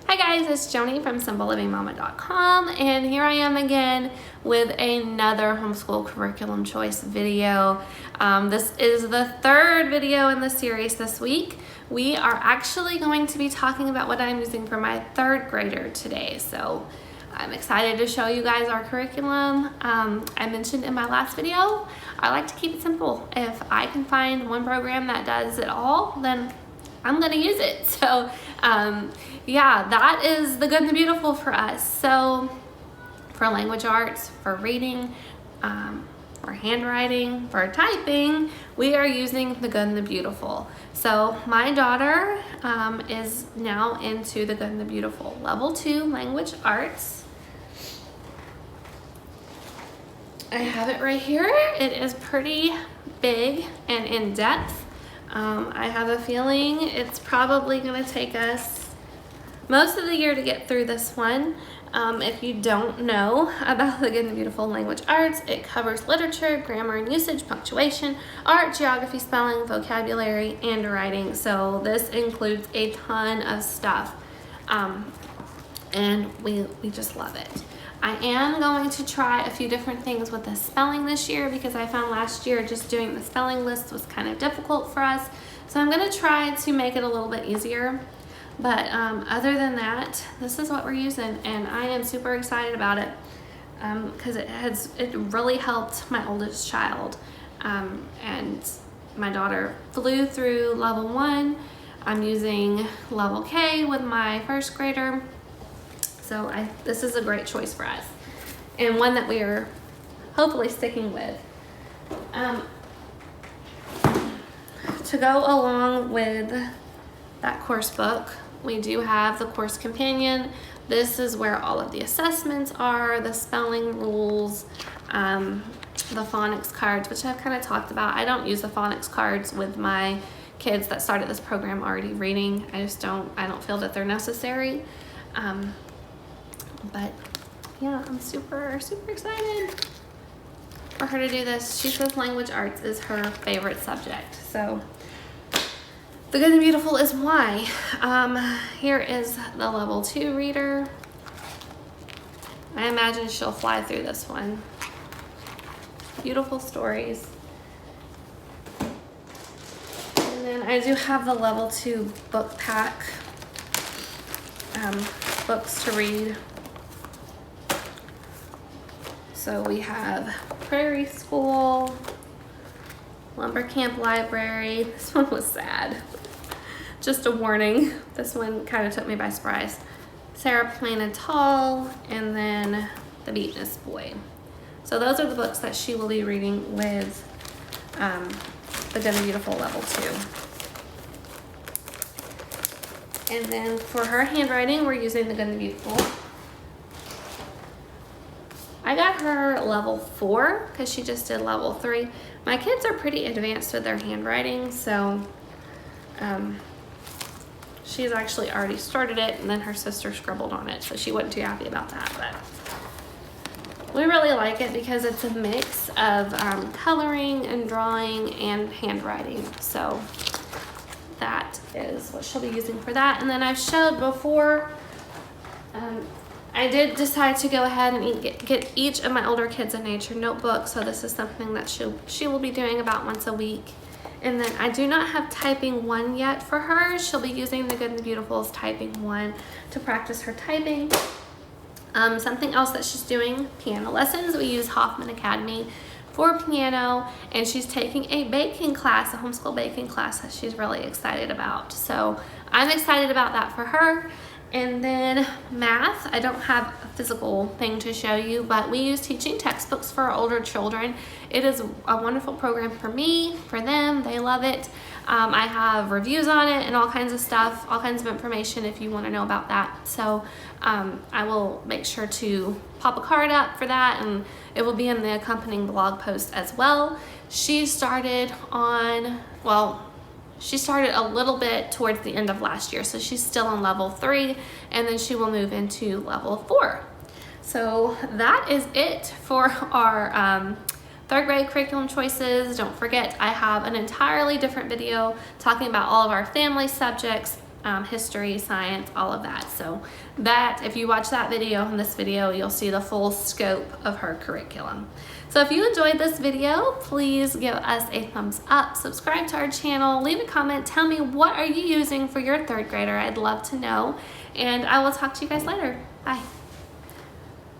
Hi guys, it's Joanie from SimpleLivingMama.com, and here I am again with another homeschool curriculum choice video. This is the third video in the series this week. We are actually going to be talking about what I'm using for my third grader today. So I'm excited to show you guys our curriculum. I mentioned in my last video, I like to keep it simple. If I can find one program that does it all, then I'm gonna use it. So yeah, that is the good and the beautiful for us. So for language arts, for reading, for handwriting, for typing, we are using the good and the beautiful. So my daughter is now into the good and the beautiful level 2 language arts. I have it right here. It is pretty big and in depth. I have a feeling it's probably going to take us most of the year to get through this one. If you don't know about the Good and Beautiful Language Arts, it covers literature, grammar and usage, punctuation, art, geography, spelling, vocabulary, and writing. So this includes a ton of stuff, and we just love it. I am going to try a few different things with the spelling this year because I found last year just doing the spelling list was kind of difficult for us. So I'm going to try to make it a little bit easier. But other than that, this is what we're using, and I am super excited about it because it really helped my oldest child. And my daughter flew through level 1. I'm using level K with my first grader. So this is a great choice for us, and one that we are hopefully sticking with. To go along with that course book, we do have the course companion. This is where all of the assessments are, the spelling rules, the phonics cards, which I've kind of talked about. I don't use the phonics cards with my kids that started this program already reading. I don't feel that they're necessary. But yeah, I'm super excited for her to do this. She says language arts is her favorite subject. So the good and beautiful is why. Here is the level 2 reader. I imagine she'll fly through this one. Beautiful stories. And then I do have the level 2 book pack, books to read. So we have Prairie School, Lumber Camp Library. This one was sad. Just a warning. This one kind of took me by surprise. Sarah Planted Tall, and then The Beatness Boy. So those are the books that she will be reading with the Good and Beautiful Level 2. And then for her handwriting, we're using the Good and Beautiful. I got her level 4 because she just did level 3. My kids are pretty advanced with their handwriting, so she's actually already started it, and then her sister scribbled on it, so she wasn't too happy about that. But we really like it because it's a mix of coloring and drawing and handwriting. So that is what she'll be using for that. And then I've showed before, I did decide to go ahead and get each of my older kids a nature notebook. So this is something that she will be doing about once a week. And then I do not have typing 1 yet for her. She'll be using the Good and the Beautiful's typing 1 to practice her typing. Something else that she's doing, piano lessons. We use Hoffman Academy for piano, and she's taking a baking class, a homeschool baking class that she's really excited about. So I'm excited about that for her. And then math, I don't have a physical thing to show you, but we use teaching textbooks for our older children. It is a wonderful program for me, for them, they love it. I have reviews on it and all kinds of stuff, all kinds of information if you want to know about that. So I will make sure to pop a card up for that, and it will be in the accompanying blog post as well. She started a little bit towards the end of last year, so she's still on level 3, and then she will move into level 4. So that is it for our third grade curriculum choices. Don't forget, I have an entirely different video talking about all of our family subjects history, science, all of that. So that, if you watch that video and this video, you'll see the full scope of her curriculum. So if you enjoyed this video, please give us a thumbs up, subscribe to our channel, leave a comment, tell me what are you using for your third grader. I'd love to know, and I will talk to you guys later. Bye.